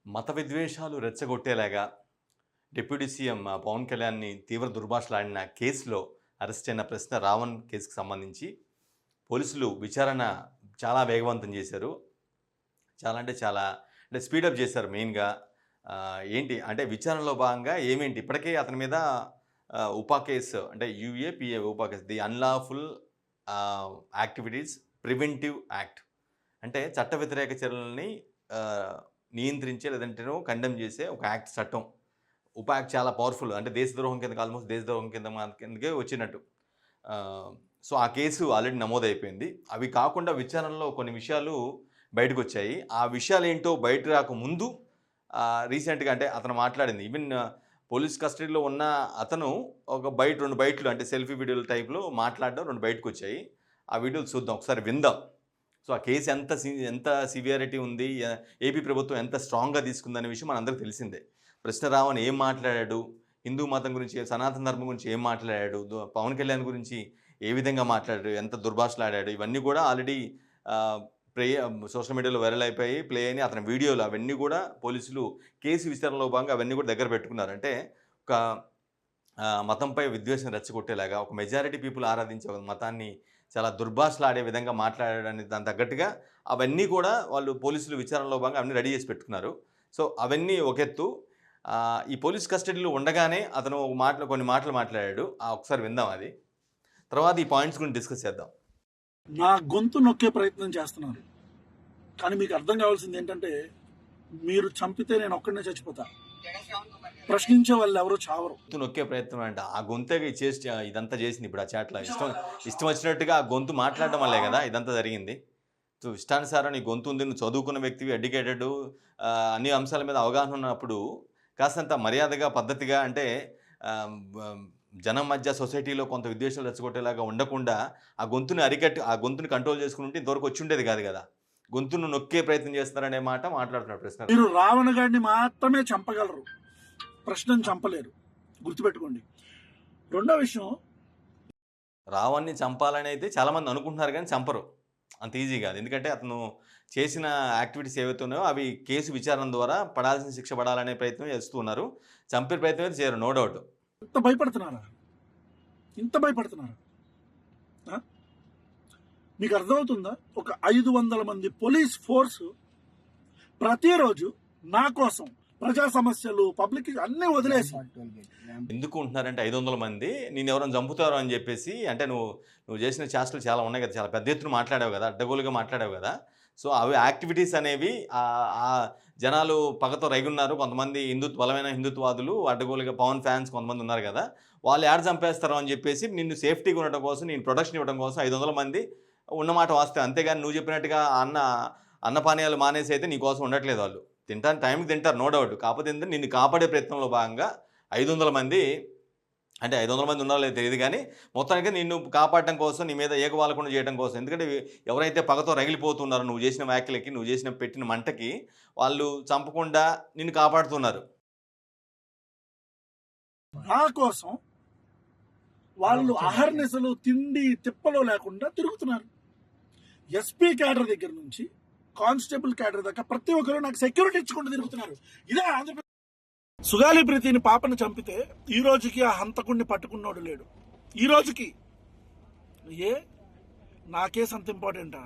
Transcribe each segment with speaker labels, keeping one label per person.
Speaker 1: మత విద్వేషాలు రెచ్చగొట్టేలాగా deputy CM Pawan కళ్యాణ్‌ని తీవ్ర దుర్భాషలాడిన కేసులో అరెస్ట్ అయిన ప్రశ్న రావణ్ కేసుకి సంబంధించి పోలీసులు విచారణ చాలా వేగవంతం చేశారు. చాలా అంటే చాలా స్పీడప్ చేశారు మెయిన్‌గా. ఏంటి అంటే విచారణలో భాగంగా ఏమేంటి ఇప్పటికే అతని మీద ఉపా కేసు అంటే UAPA UAPA case the unlawful activities preventive act. అంటే చట్ట వ్యతిరేక చర్యలని నియంత్రించే లేదంటేనో కండెమ్ చేసే ఒక యాక్ట్ చట్టం. ఉప యాక్ట్ చాలా పవర్‌ఫుల్. అంటే దేశద్రోహం కిందకి ఆల్మోస్ట్ దేశద్రోహం కిందకే వచ్చినట్టు. సో, ఆ కేసు ఆల్రెడీ నమోదైపోయింది. అవి కాకుండా విచారణలో కొన్ని విషయాలు బయటకొచ్చాయి. ఆ విషయాలేంటో బయట రాకముందు రీసెంట్‌గా అంటే అతను మాట్లాడింది. ఈవెన్ పోలీస్ కస్టడీలో ఉన్న అతను ఒక 2 బయట్లు అంటే సెల్ఫీ వీడియోల టైప్‌లో మాట్లాడడం 2 బయటకొచ్చాయి. ఆ వీడియోలు చూద్దాం. ఒకసారి విందాం. సో, ఆ కేసు ఎంత సివియారిటీ ఉంది, ఏపీ ప్రభుత్వం ఎంత స్ట్రాంగ్‌గా తీసుకుందనే విషయం మనందరికి తెలిసిందే. ప్రశ్న రావణ్ ఏం మాట్లాడాడు, హిందూ మతం గురించి, సనాతన ధర్మం గురించి ఏం మాట్లాడాడు, పవన్ కళ్యాణ్ గురించి ఏ విధంగా మాట్లాడాడు, ఎంత దుర్భాషలాడాడు, ఇవన్నీ కూడా ఆల్రెడీ ఆహ్, ప్రే సోషల్ మీడియాలో వైరల్ అయిపోయి, ప్లే అయినాయి. అతని వీడియోలు అవన్నీ కూడా పోలీసులు కేసు విచారణలో భాగంగా అవన్నీ కూడా దగ్గర పెట్టుకున్నారు. అంటే ఒక మతంపై విద్వేషం రెచ్చగొట్టేలాగా ఒక మెజారిటీ పీపుల్ ఆరాధించే ఒక మతాన్ని చాలా దుర్భాషలాడే విధంగా మాట్లాడడానికి దానికి తగ్గట్టుగా అవన్నీ కూడా వాళ్ళు పోలీసులు విచారణలో భాగంగా అవన్నీ రెడీ చేసి పెట్టుకున్నారు. సో, అవన్నీ ఒక ఎత్తు. ఈ పోలీస్ కస్టడీలో ఉండగానే అతను కొన్ని మాటలు మాట్లాడాడు. ఒకసారి విందాం అది. తర్వాత ఈ పాయింట్స్ గురించి డిస్కస్ చేద్దాం.
Speaker 2: నా గొంతు నొక్కే ప్రయత్నం చేస్తున్నారు. కానీ మీకు అర్థం కావాల్సింది ఏంటంటే, మీరు చంపితే నేను ఒక్కడనే చచ్చిపోతా. ప్రశ్నించే వాళ్ళు ఎవరు చావరు.
Speaker 1: గొంతు నొక్కే ప్రయత్నం అంట. ఆ గొంతే చేసి ఇదంతా చేసింది ఇప్పుడు ఆ చాట్‌లో. ఇష్టం వచ్చినట్టుగా ఆ గొంతు మాట్లాడడం వల్లే కదా ఇదంతా జరిగింది. సో, ఇష్టానుసారం నీ గొంతు ఉంది. నువ్వు చదువుకున్న వ్యక్తివి, ఎడ్యుకేటెడ్, అన్ని అంశాల మీద అవగాహన ఉన్నప్పుడు కాస్తంత మర్యాదగా, పద్ధతిగా అంటే జనం మధ్య సొసైటీలో కొంత విద్వేషాలు రెచ్చగొట్టేలాగా ఉండకుండా ఆ గొంతుని కంట్రోల్ చేసుకొని ఉంటే ఇంతవరకు వచ్చుండేది కాదు కదా! గొంతును నొక్కే ప్రయత్నం చేస్తున్నారనే మాట మాట్లాడుతున్నాడు ప్రశ్న.
Speaker 2: మీరు రావణ గాడిని మాత్రమే చంపగలరు, ప్రశ్నను చంపలేరు. గుర్తుపెట్టుకోండి. రెండో విషయం,
Speaker 1: రావణ్‌ని చంపాలని అయితే చాలామంది అనుకుంటున్నారు కానీ చంపరు. అంత ఈజీ కాదు. ఎందుకంటే అతను చేసిన యాక్టివిటీస్ ఏవైతే ఉన్నాయో అవి కేసు విచారణ ద్వారా పడాల్సిన శిక్ష పడాలనే ప్రయత్నం చేస్తూ ఉన్నారు. చంపే ప్రయత్నం అయితే చేయరు, నో డౌట్.
Speaker 2: ఇంత భయపడుతున్నారా? ఇంత భయపడుతున్నారా? మీకు అర్థమవుతుందా? ఒక 500 మంది పోలీస్ ఫోర్సు ప్రతిరోజు నా కోసం ప్రజా సమస్యలు, పబ్లిక్ అన్నీ వదిలేసి
Speaker 1: ఎందుకు ఉంటున్నారంటే 500 మంది నేను ఎవరైనా చంపుతారో అని చెప్పేసి. అంటే నువ్వు చేసిన చేష్టలు చాలా ఉన్నాయి కదా, చాలా పెద్ద ఎత్తున మాట్లాడావు కదా, అడ్డగోలుగా మాట్లాడావు కదా. సో, అవి యాక్టివిటీస్ అనేవి జనాలు పగతో రేగున్నారు. కొంతమంది బలమైన హిందుత్వాదులు అడ్డగోలుగా పవన్ ఫ్యాన్స్ కొంతమంది ఉన్నారు కదా, వాళ్ళు ఏడ చంపేస్తారో అని చెప్పేసి నిన్ను సేఫ్టీగా ఉండటం కోసం, నేను ప్రొటెక్షన్ ఇవ్వడం కోసం 500 మంది ఉన్నమాట వాస్తవం. అంతేగాని నువ్వు చెప్పినట్టుగా అన్నపానీయాలు మానేసి అయితే నీ కోసం ఉండట్లేదు వాళ్ళు. టైంకి తింటారు, నో డౌట్. కాకపోతే ఏంటంటే నిన్ను కాపాడే ప్రయత్నంలో భాగంగా 500 మంది, అంటే 500 మంది ఉన్నారో లేదో తెలీదు గానీ, మొత్తానికి నిన్ను కాపాడటం కోసం, నీ మీద ఏకవాలకుండా చేయడం కోసం. ఎందుకంటే ఎవరైతే పగతో రగిలిపోతున్నారో నువ్వు చేసిన వ్యాఖ్యలకి, నువ్వు పెట్టిన మంటకి, వాళ్ళు చంపకుండా నిన్ను కాపాడుతున్నారు.
Speaker 2: నా కోసం వాళ్ళు అహర్నిశలు తిండి తిప్పలో లేకుండా తిరుగుతున్నారు. ఎస్పీ క్యాడర్ దగ్గర నుంచి కానిస్టేబుల్ క్యాడర్ దాకా ప్రతి ఒక్కరు నాకు సెక్యూరిటీ ఇచ్చుకుంటూ తిరుగుతున్నారు. ఇదే ఆంధ్రప్రదేశ్. సుగాలి ప్రీతిని పాపను చంపితే ఈ రోజుకి ఆ హంతకుడిని పట్టుకున్నోడు లేడు. ఈ రోజుకి నా కేసు అంత ఇంపార్టెంటా?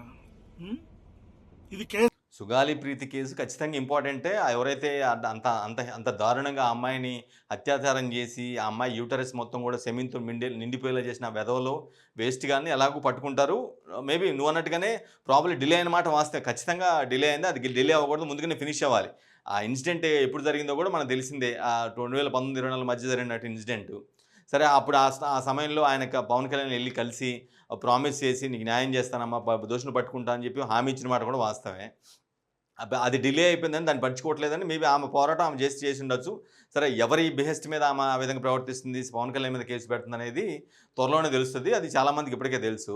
Speaker 2: ఇది కేసు.
Speaker 1: సుగాలి ప్రీతి కేసు ఖచ్చితంగా ఇంపార్టెంటే. ఎవరైతే అంత అంత అంత దారుణంగా ఆ అమ్మాయిని అత్యాచారం చేసి, ఆ అమ్మాయి యూటరస్ మొత్తం కూడా సెమిన్‌తో నిండిపోయేలా చేసిన వెధవలో వేస్ట్ గాన్ని ఎలాగో పట్టుకుంటారు. మేబీ నువ్వు అన్నట్టుగానే ప్రాబబ్లీ డిలే అయిన మాట వాస్తవే. ఖచ్చితంగా డిలే అయింది. అది డిలే అవ్వకూడదు, ముందుగానే ఫినిష్ అవ్వాలి. ఆ ఇన్సిడెంట్ ఎప్పుడు జరిగిందో కూడా మనకు తెలిసిందే. 2019, 2024 మధ్య జరిగినట్టు ఇన్సిడెంట్. సరే, అప్పుడు ఆ సమయంలో ఆయనకు పవన్ కళ్యాణ్ వెళ్లి కలిసి ప్రామిస్ చేసి నీకు న్యాయం చేస్తానమ్మా, దోషులను పట్టుకుంటా అని చెప్పి హామీ ఇచ్చిన మాట కూడా వాస్తవమే. అది డిలే అయిపోయిందని, దాన్ని పట్టించుకోవట్లేదని మేబీ ఆమె పోరాటం ఆమె చేసి ఉండొచ్చు. సరే, ఎవరి బిహెస్ట్ మీద ఆమె ఆ విధంగా ప్రవర్తిస్తుంది, పవన్ కళ్యాణ్ మీద కేసు పెడుతుందనేది త్వరలోనే తెలుస్తుంది. అది చాలామందికి ఇప్పటికే తెలుసు.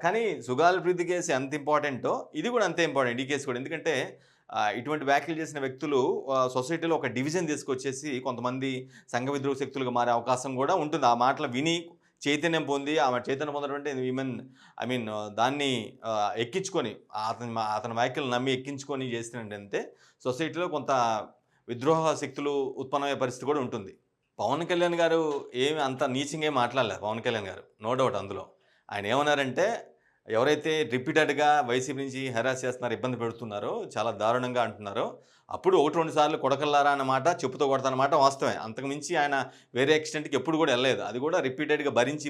Speaker 1: కానీ సుగాలి ప్రీతి కేసు ఎంత ఇంపార్టెంటో ఇది కూడా అంతే ఇంపార్టెంట్, ఈ కేసు కూడా. ఎందుకంటే ఇటువంటి వ్యాఖ్యలు చేసిన వ్యక్తులు సొసైటీలో ఒక డివిజన్ తీసుకొచ్చేసి కొంతమంది సంఘ విద్రోహ శక్తులుగా మారే అవకాశం కూడా ఉంటుంది. ఆ మాటలు విని చైతన్యం పొంది ఆమె చైతన్యం పొందడం ఈమెన్ ఐ మీన్ దాన్ని ఎక్కించుకొని అతని వ్యాఖ్యలు నమ్మి ఎక్కించుకొని చేసినట్టంటే సొసైటీలో కొంత విద్రోహ శక్తులు ఉత్పన్నమయ్యే పరిస్థితి కూడా ఉంటుంది. పవన్ కళ్యాణ్ గారు ఏమి అంత నీచంగా ఏం మాట్లాడలేదు. పవన్ కళ్యాణ్ గారు నో డౌట్ అందులో. ఆయన ఏమన్నారంటే ఎవరైతే రిపీటెడ్‌గా వైసీపీ నుంచి హెరాస్ చేస్తున్నారో, ఇబ్బంది పెడుతున్నారో, చాలా దారుణంగా అంటున్నారో, అప్పుడు 1, 2 సార్లు కొడకల్లారా అన్న మాట చెప్పుతో కొడతానమాట వాస్తవమే. అంతకు మించి ఆయన వేరే ఎక్స్‌టెంట్‌కి ఎప్పుడు కూడా వెళ్ళలేదు. అది కూడా రిపీటెడ్‌గా భరించి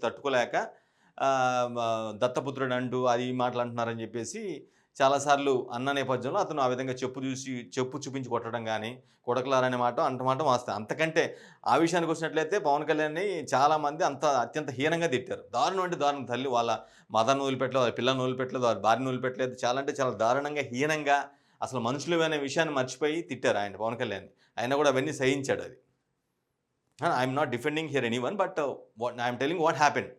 Speaker 1: తట్టుకోలేక దత్తపుత్రుడు అంటూ అది ఈ మాటలు అంటున్నారని చెప్పేసి చాలా సార్లు అన్న నేపథ్యంలో అతను ఆ విధంగా చెప్పు చూపించి కొట్టడం గానీ, కొడకలారా అనే మాట అంటమాట వాస్తవం. అంతకంటే ఆ విషయానికి వచ్చినట్లయితే పవన్ కళ్యాణ్‌ని చాలామంది అత్యంత హీనంగా తిట్టారు. దారుణం అంటే దారుణం. తల్లి వాళ్ళ మదర్‌ని వదిలిపెట్టలేదు, వాళ్ళ పిల్లల్ని వదిలిపెట్టలేదు, వాళ్ళ భార్యని వదిలిపెట్టలేదు. చాలా అంటే చాలా దారుణంగా, హీనంగా అసలు మనుషులు అనే విషయాన్ని మర్చిపోయి తిట్టారు ఆయన పవన్ కళ్యాణ్‌ని. అయినా కూడా అవన్నీ సహించాడు అది. I'm not defending here anyone but I'm telling what happened.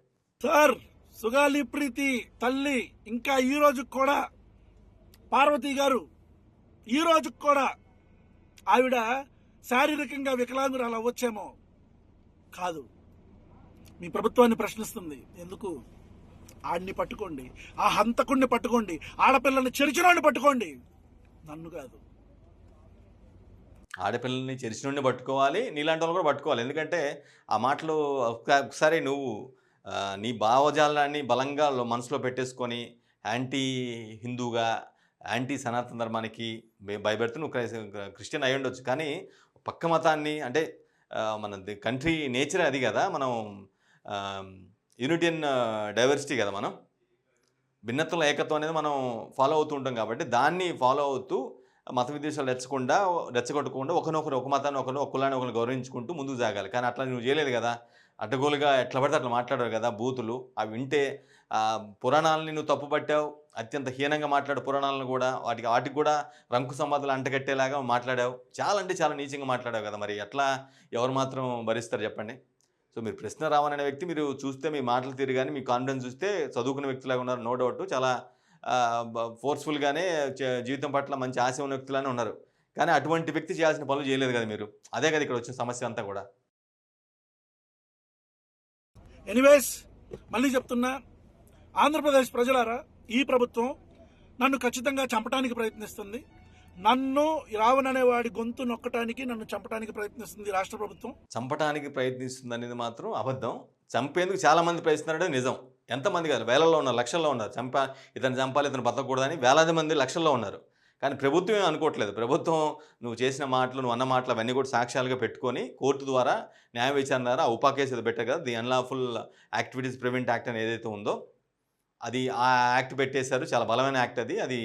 Speaker 2: Sir, Sugali Preethi తల్లి ఇంకా ఈ రోజు కూడా పార్వతి గారు ఈ రోజు కూడా ఆవిడ శారీరకంగా వికలాంగురాలు అవ్వచ్చేమో, కాదు. మీ ప్రభుత్వాన్ని ప్రశ్నిస్తుంది. ఎందుకు? ఆడిని పట్టుకోండి, ఆ హంతకుణ్ణి పట్టుకోండి, ఆడపిల్లని చెరిచినోడిని పట్టుకోండి, నన్ను కాదు.
Speaker 1: ఆడపిల్లల్ని చెరిచినోడిని పట్టుకోవాలి, నీలాంటి వాళ్ళు కూడా పట్టుకోవాలి. ఎందుకంటే ఆ మాటలు ఒకసారి నువ్వు నీ భావజాలాన్ని బలంగా మనసులో పెట్టేసుకొని యాంటీ హిందూగా, యాంటీ సనాతన ధర్మానికి భయపెడుతూ నువ్వు క్రిస్టియన్ అయి ఉండొచ్చు. కానీ పక్క మతాన్ని అంటే మన కంట్రీ నేచరే అది కదా. మనం యూనిటీ డైవర్సిటీ కదా. మనం భిన్నత్వంలో ఏకత్వం అనేది మనం ఫాలో అవుతూ ఉంటాం కాబట్టి దాన్ని ఫాలో అవుతూ మత విద్వేషాలు రెచ్చగొట్టకుండా ఒకరినొకరు, ఒక మతాన్ని ఒక కులాన్ని ఒకరిని గౌరవించుకుంటూ ముందుకు సాగాలి. కానీ అట్లా నువ్వు చేయలేదు కదా. అడ్డగోలుగా ఎట్లా పడితే అట్లా మాట్లాడారు కదా బూతులు. అవి వింటే పురాణాలని నువ్వు తప్పుపట్టావు, అత్యంత హీనంగా మాట్లాడు పురాణాలను కూడా, వాటికి కూడా రంకు సంవాదాలు అంటగట్టేలాగా మాట్లాడావు. చాలా అంటే చాలా నీచంగా మాట్లాడావు కదా. మరి ఎట్లా ఎవరు మాత్రం భరిస్తారు చెప్పండి. సో మీరు ప్రశ్న రావణ్ అనే వ్యక్తి మీరు చూస్తే మీ మాటలు తీరు కానీ మీ కాన్ఫిడెన్స్ చూస్తే చదువుకున్న వ్యక్తిలాగా ఉన్నారు, నో డౌట్. చాలా ఫోర్స్ఫుల్గానే జీవితం పట్ల మంచి ఆశ ఉన్న వ్యక్తులానే ఉన్నారు. కానీ అటువంటి వ్యక్తి చేయాల్సిన పనులు చేయలేదు కదా మీరు. అదే కదా ఇక్కడ వచ్చిన సమస్య అంతా కూడా.
Speaker 2: ఎనీవేస్, మళ్ళీ చెప్తున్నా, ఆంధ్రప్రదేశ్ ప్రజలారా, ఈ ప్రభుత్వం నన్ను ఖచ్చితంగా చంపడానికి ప్రయత్నిస్తుంది. నన్ను రావణ్ అనేవాడి గొంతు నొక్కటానికి, నన్ను చంపడానికి ప్రయత్నిస్తుంది రాష్ట్ర ప్రభుత్వం.
Speaker 1: చంపడానికి ప్రయత్నిస్తుంది అనేది మాత్రం అబద్ధం. చంపేందుకు చాలా మంది ప్రయత్నిస్తున్నారనే నిజం. ఎంతమంది కాదు, వేలల్లో ఉన్నారు, లక్షల్లో ఉన్నారు. ఇతను చంపాలి, ఇతను బతకూడదని వేలాది మంది లక్షల్లో ఉన్నారు. కానీ ప్రభుత్వం ఏం అనుకోవట్లేదు. ప్రభుత్వం నువ్వు చేసిన మాటలు, నువ్వు అన్న మాటలు అవన్నీ కూడా సాక్ష్యాలుగా పెట్టుకొని కోర్టు ద్వారా న్యాయ విచారణ ద్వారా ఉపా కేసు ఏదో పెట్టారు కదా, the unlawful activities prevent act అని ఏదైతే ఉందో అది ఆ యాక్ట్ పెట్టేశారు. చాలా బలమైన యాక్ట్ అది. అది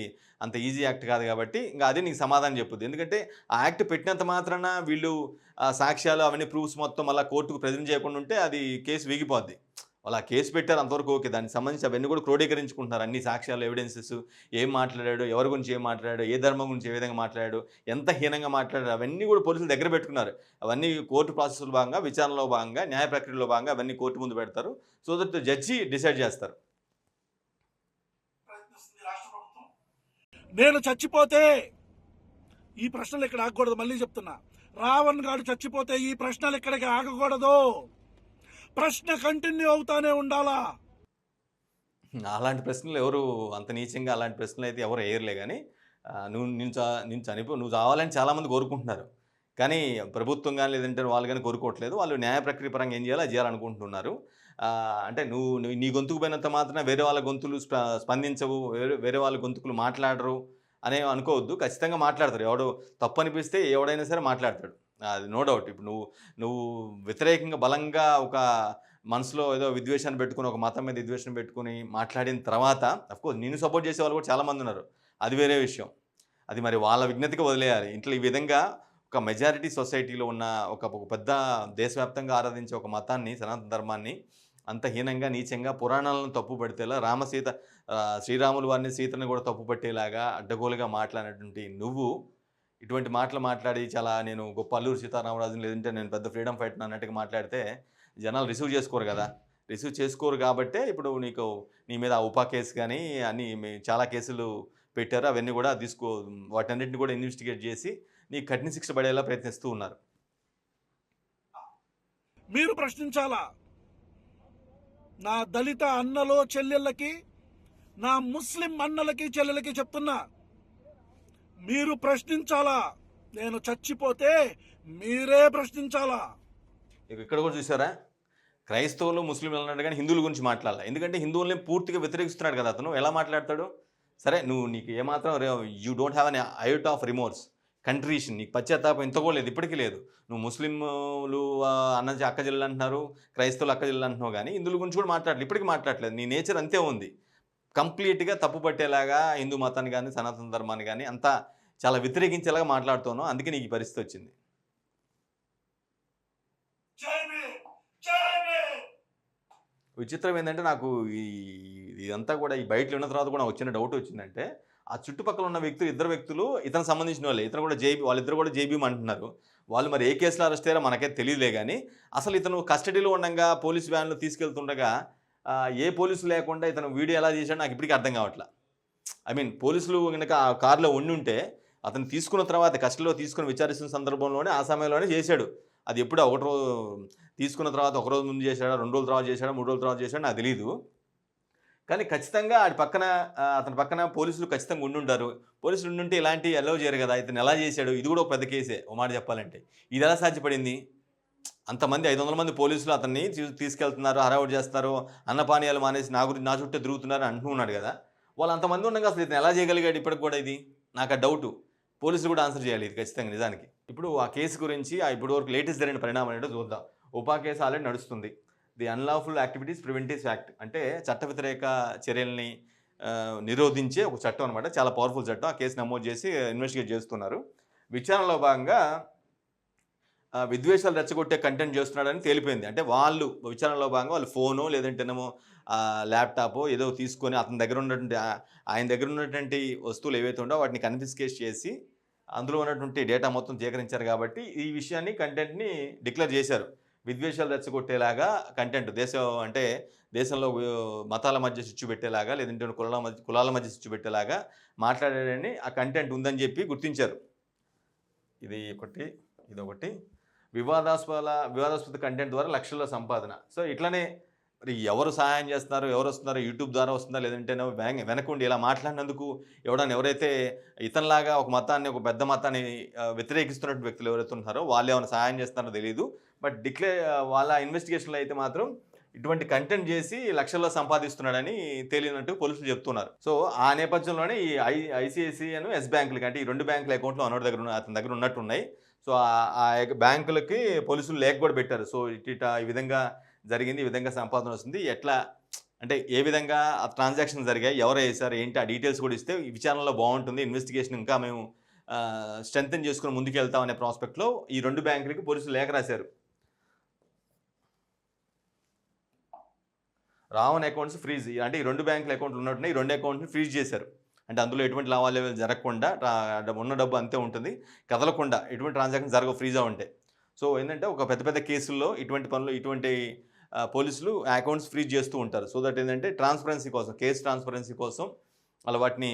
Speaker 1: అంత ఈజీ యాక్ట్ కాదు కాబట్టి ఇంకా అది నీకు సమాధానం చెప్పుద్ది. ఎందుకంటే ఆ యాక్ట్ పెట్టినంత మాత్రాన వీళ్ళు సాక్ష్యాలు అవన్నీ ప్రూఫ్స్ మొత్తం మళ్ళీ కోర్టుకు ప్రజెంట్ చేయకుండా ఉంటే అది కేసు వీగిపోద్ది. వాళ్ళు ఆ కేసు పెట్టారు అంతవరకు ఓకే. దానికి సంబంధించి అవన్నీ కూడా క్రోడీకరించుకుంటున్నారు. అన్ని సాక్ష్యాలు, ఎవిడెన్సెస్, ఏం మాట్లాడాడు, ఎవరి గురించి ఏం మాట్లాడాడు, ఏ ధర్మం గురించి ఏ విధంగా మాట్లాడాడు, ఎంత హీనంగా మాట్లాడాడు, అవన్నీ కూడా పోలీసులు దగ్గర పెట్టుకున్నారు. అవన్నీ కోర్టు ప్రాసెస్లో భాగంగా, విచారణలో భాగంగా, న్యాయ ప్రక్రియలో భాగంగా అవన్నీ కోర్టు ముందు పెడతారు. సో దట్ జడ్జి డిసైడ్ చేస్తారు.
Speaker 2: నేను చచ్చిపోతే ఈ ప్రశ్నలు ఇక్కడ ఆగకూడదు. మళ్ళీ చెప్తున్నా, రావణ్ గారు చచ్చిపోతే ఈ ప్రశ్నలు ఇక్కడికి ఆగకూడదు. ప్రశ్న కంటిన్యూ అవుతానే ఉండాలా.
Speaker 1: అలాంటి ప్రశ్నలు ఎవరు అంత నీచంగా అలాంటి ప్రశ్నలు అయితే ఎవరు వేయరులే. కానీ నువ్వు చావాలని చాలామంది కోరుకుంటున్నారు. కానీ ప్రభుత్వం కానీ లేదంటే వాళ్ళు కానీ కోరుకోవట్లేదు. వాళ్ళు న్యాయ ప్రక్రియ పరంగా ఏం చేయాలో అది చేయాలనుకుంటున్నారు. అంటే నువ్వు నీ గొంతుకు పోయినంత మాత్రం వేరే వాళ్ళ గొంతులు స్పందించవు, వేరే వాళ్ళ గొంతుకులు మాట్లాడరు అనే అనుకోవద్దు. ఖచ్చితంగా మాట్లాడతారు. ఎవడో తప్పు అనిపిస్తే ఎవడైనా సరే మాట్లాడతాడు, అది నో డౌట్. ఇప్పుడు నువ్వు వ్యతిరేకంగా బలంగా ఒక మనసులో ఏదో విద్వేషాన్ని పెట్టుకుని, ఒక మతం మీద విద్వేషం పెట్టుకుని మాట్లాడిన తర్వాత అఫ్కోర్స్ నిన్ను సపోర్ట్ చేసే వాళ్ళు కూడా చాలామంది ఉన్నారు, అది వేరే విషయం. అది మరి వాళ్ళ విజ్ఞతకి వదిలేయాలి. ఇంట్లో ఈ విధంగా ఒక మెజారిటీ సొసైటీలో ఉన్న ఒక పెద్ద దేశవ్యాప్తంగా ఆరాధించే ఒక మతాన్ని, సనాతన ధర్మాన్ని అంత హీనంగా, నీచంగా, పురాణాలను తప్పు పడితేలా, శ్రీరాములు వారిని, సీతను కూడా తప్పు పట్టేలాగా అడ్డగోలుగా మాట్లాడినటువంటి నువ్వు ఇటువంటి మాటలు మాట్లాడి చాలా నేను గొప్ప అల్లూరి సీతారామరాజుని లేదంటే నేను పెద్ద ఫ్రీడమ్ ఫైటర్ అన్నట్టుగా మాట్లాడితే జనాలు రిసీవ్ చేసుకోరు కదా. రిసీవ్ చేసుకోరు కాబట్టే ఇప్పుడు నీ మీద ఉపా కేసు కానీ అన్నీ చాలా కేసులు పెట్టారు. అవన్నీ కూడా వాటన్నిటిని కూడా ఇన్వెస్టిగేట్ చేసి నీకు కఠిన శిక్ష పడేలా ప్రయత్నిస్తూ ఉన్నారు.
Speaker 2: మీరు ప్రశ్నించాలా? నా దళిత అన్నలో చెల్లెళ్ళకి, నా ముస్లిం అన్నలకి చెల్లెలకి చెప్తున్నా, మీరు ప్రశ్నించాలా. నేను చచ్చిపోతే మీరే ప్రశ్నించాలా.
Speaker 1: ఇక్కడ కూడా చూసారా, క్రైస్తవులు ముస్లింలు అన్నాడు కానీ హిందువుల గురించి మాట్లాడాలి. ఎందుకంటే హిందువుల్ని పూర్తిగా వ్యతిరేకిస్తున్నాడు కదా అతను. ఎలా మాట్లాడతాడు? సరే, నీకు ఏమాత్రం you don't have an iota of remorse, contrition, నీకు పశ్చాత్తాపం ఇంత కూడా లేదు, ఇప్పటికీ లేదు. నువ్వు ముస్లింలు అన్న అక్క జిల్లు అంటున్నారు, క్రైస్తవులు అక్క జిల్లు అంటున్నావు, కానీ హిందువుల గురించి కూడా మాట్లాడలేదు, ఇప్పటికీ మాట్లాడలేదు. నీ నేచర్ అంతే ఉంది. కంప్లీట్గా తప్పు పట్టేలాగా హిందూ మతాన్ని కానీ సనాతన ధర్మాన్ని కానీ అంతా చాలా వ్యతిరేకించేలాగా మాట్లాడుతున్నావు. అందుకే నీకు ఈ పరిస్థితి వచ్చింది. విచిత్రం ఏంటంటే, నాకు ఇదంతా కూడా ఈ బయటలో ఉన్న తర్వాత కూడా వచ్చిన డౌట్ వచ్చిందంటే, ఆ చుట్టుపక్కల ఉన్న ఇద్దరు వ్యక్తులు ఇతనికి సంబంధించిన వాళ్ళే. ఇతను కూడా వాళ్ళిద్దరు కూడా జేబీఎం అంటున్నారు. వాళ్ళు మరి ఏ కేసులో అరెస్ట్ అయ్యారో మనకైతే తెలియదులే, కానీ అసలు ఇతను కస్టడీలో ఉండగా పోలీసు వ్యాన్లో తీసుకెళ్తుండగా ఏ పోలీసు లేకుండా ఇతను వీడియో ఎలా చేశాడో నాకు ఇప్పటికీ అర్థం కావట్లా. ఐ మీన్, పోలీసులు కనుక ఆ కారులో ఉండుంటే అతను తీసుకున్న తర్వాత కస్టడీలో తీసుకుని విచారిస్తున్న సందర్భంలోనే ఆ సమయంలోనే చేశాడు. అది ఎప్పుడు ఒకటి రోజు తీసుకున్న తర్వాత ఒక రోజు ముందు చేశాడా, 2 రోజుల తర్వాత చేశాడా, 3 రోజుల తర్వాత చేశాడా నాకు తెలీదు. కానీ ఖచ్చితంగా అతని పక్కన పోలీసులు ఖచ్చితంగా ఉండుంటారు. పోలీసులు ఉండుంటే ఇలాంటి అలౌ చేయరు కదా. ఇతను ఎలా చేశాడు, ఇది కూడా ఒక పెద్ద కేసే ఓ మాట చెప్పాలంటే. ఇది ఎలా సాధ్యపడింది? అంతమంది 500 మంది పోలీసులు అతన్ని తీసుకెళ్తున్నారు, హరావుట్ చేస్తారు, అన్నపానీయాలు మానేసి నా చుట్టూ తిరుగుతున్నారు అంటున్నాడు కదా. వాళ్ళు అంతమంది ఉండగా అసలు ఇతను ఎలా చేయగలిగాడు ఇప్పటికి కూడా? ఇది నాకు ఆ డౌటు. పోలీసులు కూడా ఆన్సర్ చేయాలి ఇది ఖచ్చితంగా నిజానికి. ఇప్పుడు ఆ కేసు గురించి ఇప్పటి వరకు లేటెస్ట్ జరిగిన పరిణామం ఏంటో చూద్దాం. ఉపా కేసు ఆల్రెడీ నడుస్తుంది. The unlawful activities preventives act అంటే చట్ట వ్యతిరేక చర్యల్ని నిరోధించే ఒక చట్టం అనమాట. చాలా పవర్ఫుల్ చట్టం. ఆ కేసు నమోదు చేసి ఇన్వెస్టిగేట్ చేస్తున్నారు. విచారణలో భాగంగా విద్వేషాలు రెచ్చగొట్టే కంటెంట్ చేస్తున్నాడని తేలిపోయింది. అంటే వాళ్ళు విచారణలో భాగంగా వాళ్ళు ఫోను లేదంటేనేమో ల్యాప్టాప్ ఏదో తీసుకొని ఆయన దగ్గర ఉన్నటువంటి వస్తువులు ఏవైతే ఉండో వాటిని కన్ఫిస్కేట్ చేసి అందులో ఉన్నటువంటి డేటా మొత్తం సేకరించారు. కాబట్టి ఈ విషయాన్ని కంటెంట్ని డిక్లేర్ చేశారు. విద్వేషాలు రెచ్చగొట్టేలాగా కంటెంట్, దేశంలో మతాల మధ్య చిచ్చు పెట్టేలాగా లేదంటే కులాల మధ్య చిచ్చు పెట్టేలాగా మాట్లాడాడని ఆ కంటెంట్ ఉందని చెప్పి గుర్తించారు. ఇదొకటి వివాదాస్పద కంటెంట్ ద్వారా లక్షల్లో సంపాదన. సో ఇట్లనే మరి ఎవరు సహాయం చేస్తున్నారు, ఎవరు వస్తున్నారు, యూట్యూబ్ ద్వారా వస్తుందా లేదంటే వెనకుండి ఇలా మాట్లాడినందుకు ఎవరైతే ఇతనిలాగా ఒక పెద్ద మతాన్ని వ్యతిరేకిస్తున్నటువంటి వ్యక్తులు ఎవరైతే ఉన్నారో వాళ్ళు ఏమైనా సహాయం చేస్తున్నారో తెలియదు. బట్ వాళ్ళ ఇన్వెస్టిగేషన్లో అయితే మాత్రం ఇటువంటి కంటెంట్ చేసి లక్షల్లో సంపాదిస్తున్నాడని తేలినట్టు పోలీసులు చెప్తున్నారు. సో ఆ నేపథ్యంలోనే ఈ ఐసిఐసిఐను ఎస్ బ్యాంకులకి, అంటే ఈ 2 బ్యాంకుల అకౌంట్లు అతని దగ్గర ఉన్నట్టున్నాయి. సో ఆ బ్యాంకులకి పోలీసులు లేఖ కూడా పెట్టారు. సో ఈ విధంగా జరిగింది, ఈ విధంగా సంపాదన వస్తుంది, ఎట్లా అంటే ఏ విధంగా ఆ ట్రాన్సాక్షన్ జరిగాయి, ఎవరు వేశారు ఏంటి, ఆ డీటెయిల్స్ కూడా ఇస్తే ఈ విచారణలో బాగుంటుంది, ఇన్వెస్టిగేషన్ ఇంకా మేము స్ట్రెంథెన్ చేసుకుని ముందుకు వెళ్తాం అనే ప్రాస్పెక్ట్లో ఈ 2 బ్యాంకులకి పోలీసులు లేఖ రాశారు. రావణ్ అకౌంట్స్ ఫ్రీజ్, అంటే ఈ 2 బ్యాంకుల అకౌంట్లు ఉన్నట్టున్నాయి, ఈ 2 అకౌంట్ని ఫ్రీజ్ చేశారు. అంటే అందులో ఎటువంటి లావాదేవీలు జరగకుండా ఉన్న డబ్బు అంతే ఉంటుంది, కదలకుండా ఎటువంటి ట్రాన్సాక్షన్ జరగవు ఫ్రీజా ఉంటే. సో ఏంటంటే ఒక పెద్ద కేసుల్లో ఇటువంటి పోలీసులు అకౌంట్స్ ఫ్రీజ్ చేస్తూ ఉంటారు. సో దట్ ఏంటంటే కేసు ట్రాన్స్పరెన్సీ కోసం వాళ్ళు వాటిని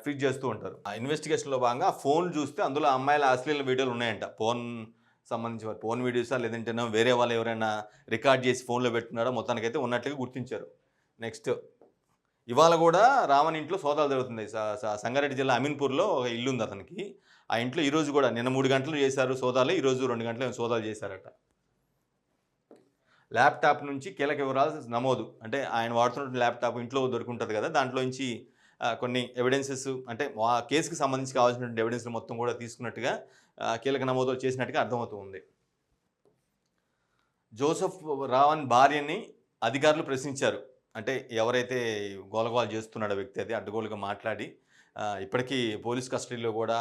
Speaker 1: ఫ్రీజ్ చేస్తూ ఉంటారు. ఆ ఇన్వెస్టిగేషన్లో భాగంగా ఫోన్ చూస్తే అందులో అమ్మాయిల అశ్లీల వీడియోలు ఉన్నాయంట. సంబంధించి ఫోన్ వీడియోసా లేదంటే వేరే వాళ్ళు ఎవరైనా రికార్డ్ చేసి ఫోన్లో పెట్టుకున్నాడో మొత్తానికైతే ఉన్నట్లుగా గుర్తించారు. నెక్స్ట్ ఇవాళ కూడా రావణ్ ఇంట్లో సోదాలు జరుగుతున్నాయి. సంగారెడ్డి జిల్లా అమీన్పూర్లో ఒక ఇల్లు ఉంది అతనికి. ఆ ఇంట్లో ఈరోజు కూడా నిన్న 3 గంటలు చేశారు సోదాలు, ఈరోజు 2 గంటలు సోదాలు చేశారట. ల్యాప్టాప్ నుంచి కీలక వివరాలు నమోదు, అంటే ఆయన వాడుతున్న ల్యాప్టాప్ ఇంట్లో దొరుకుంటుంది కదా, దాంట్లో నుంచి కొన్ని ఎవిడెన్సెస్, అంటే కేసుకి సంబంధించి కావాల్సినటువంటి ఎవిడెన్స్లు మొత్తం కూడా తీసుకున్నట్టుగా కీలక నమోదు చేసినట్టుగా అర్థమవుతుంది. జోసెఫ్ రావణ్ భార్యని అధికారులు ప్రశ్నించారు. అంటే ఎవరైతే గోలగోలు చేస్తున్నాడో వ్యక్తి అది అడ్డగోలుగా మాట్లాడి ఇప్పటికీ పోలీస్ కస్టడీలో కూడా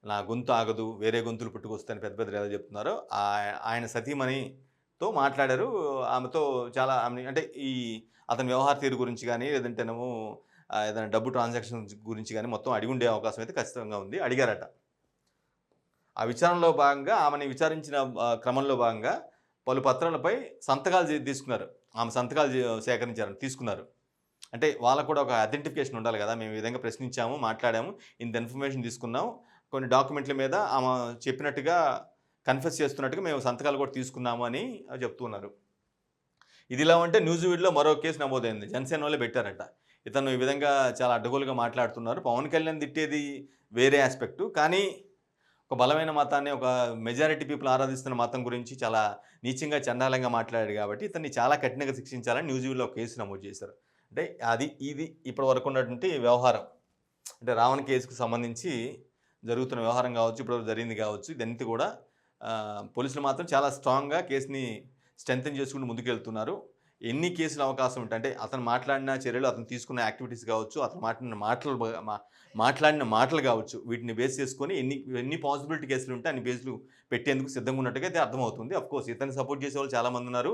Speaker 1: నా గొంతు ఆగదు, వేరే గొంతులు పుట్టుకొస్తాయని పెద్ద ఎలా చెప్తున్నారో ఆయన సతీమణితో మాట్లాడారు. ఆమెతో చాలా అంటే అతని వ్యవహార తీరు గురించి కానీ లేదంటేనేమో ఏదైనా డబ్బు ట్రాన్సాక్షన్ గురించి కానీ మొత్తం అడిగి ఉండే అవకాశం అయితే ఖచ్చితంగా ఉంది. అడిగారట. ఆ విచారణలో భాగంగా ఆమెని విచారించిన క్రమంలో భాగంగా పలు పత్రాలపై సంతకాలు తీసుకున్నారు. ఆమె సంతకాలు తీసుకున్నారు. అంటే వాళ్ళకు కూడా ఒక ఐడెంటిఫికేషన్ ఉండాలి కదా, మేము ఈ విధంగా ప్రశ్నించాము, మాట్లాడాము, ఇంత ఇన్ఫర్మేషన్ తీసుకున్నాము, కొన్ని డాక్యుమెంట్ల మీద ఆమె చెప్పినట్టుగా కన్ఫెస్ చేస్తున్నట్టుగా మేము సంతకాలు కూడా తీసుకున్నాము అని చెప్తున్నారు. ఇదిలా ఉంటే న్యూజివీడ్లో మరో కేసు నమోదైంది. జనసేన వాళ్ళే పెట్టారట. ఇతను ఈ విధంగా చాలా అడ్డగోలుగా మాట్లాడుతున్నారు. పవన్ కళ్యాణ్ తిట్టేది వేరే ఆస్పెక్టు. కానీ ఒక బలమైన మతాన్ని, ఒక మెజారిటీ పీపుల్ ఆరాధిస్తున్న మతం గురించి చాలా నీచంగా, చండాలంగా మాట్లాడాడు కాబట్టి ఇతన్ని చాలా కఠినంగా శిక్షించాలని న్యూజివీడ్లో ఒక కేసు నమోదు చేశారు. అంటే ఇది ఇప్పటి వరకు ఉన్నటువంటి వ్యవహారం. అంటే రావణ్ కేసుకు సంబంధించి జరుగుతున్న వ్యవహారం కావచ్చు, ఇప్పటివరకు జరిగింది కావచ్చు, ఇదంతా కూడా పోలీసులు మాత్రం చాలా స్ట్రాంగ్గా కేసుని స్ట్రెంథెన్ చేసుకుంటూ ముందుకెళ్తున్నారు. ఎన్ని కేసులు అవకాశం ఉంటాయి అంటే అతను మాట్లాడిన చర్యలు, అతను తీసుకున్న యాక్టివిటీస్ కావచ్చు, అతను మాట్లాడిన మాటలు కావచ్చు, వీటిని బేస్ చేసుకొని ఎన్ని పాసిబిలిటీ కేసులు ఉంటే అన్ని కేసులు పెట్టేందుకు సిద్ధంగా ఉన్నట్టుగా అయితే అర్థమవుతుంది. అఫ్కోర్స్ ఇతన్ని సపోర్ట్ చేసే వాళ్ళు చాలామంది ఉన్నారు.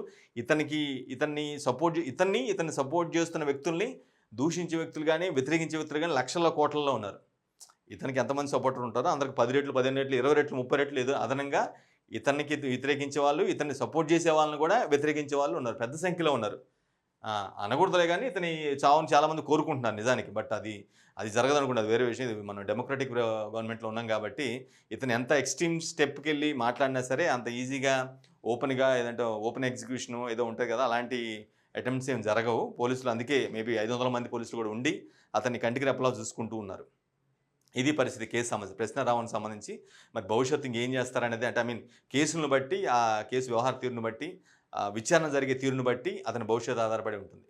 Speaker 1: ఇతన్ని సపోర్ట్ చేస్తున్న వ్యక్తుల్ని దూషించే వ్యక్తులు కానీ, వ్యతిరేకించే వ్యక్తులు కానీ లక్షల కోట్లలో ఉన్నారు. ఇతనికి ఎంతమంది సపోర్టర్ ఉంటారో అందరికి 10 రెట్లు, 15 రెట్లు, 20 రెట్లు, 30 రెట్లు ఏదో అదనంగా ఇతనికి వ్యతిరేకించే వాళ్ళు, ఇతన్ని సపోర్ట్ చేసే వాళ్ళని కూడా వ్యతిరేకించే వాళ్ళు ఉన్నారు. పెద్ద సంఖ్యలో ఉన్నారు. అనకూడదులే కానీ ఇతని చావుని చాలామంది కోరుకుంటున్నారు నిజానికి. బట్ అది జరగదనుకుంటే అది వేరే విషయం. ఇది మనం డెమోక్రటిక్ గవర్నమెంట్లో ఉన్నాం కాబట్టి ఇతను ఎంత ఎక్స్ట్రీమ్ స్టెప్కి వెళ్ళి మాట్లాడినా సరే అంత ఈజీగా ఓపెన్గా ఏదంటే ఓపెన్ ఎగ్జిక్యూషన్ ఏదో ఉంటుంది కదా, అలాంటి అటెంప్ట్స్ ఏం జరగవు. పోలీసులు అందుకే మేబీ 500 మంది పోలీసులు కూడా ఉండి అతన్ని కంటికి రెప్పలా చూసుకుంటూ ఉన్నారు. ఇది పరిస్థితి కేసు సమస్య. ప్రశ్న రావణ్ సంబంధించి మరి భవిష్యత్తు ఇంకేం చేస్తారనేది అంటే కేసులను బట్టి, ఆ కేసు వ్యవహార తీరును బట్టి, విచారణ జరిగే తీరును బట్టి అతని భవిష్యత్తు ఆధారపడి ఉంటుంది.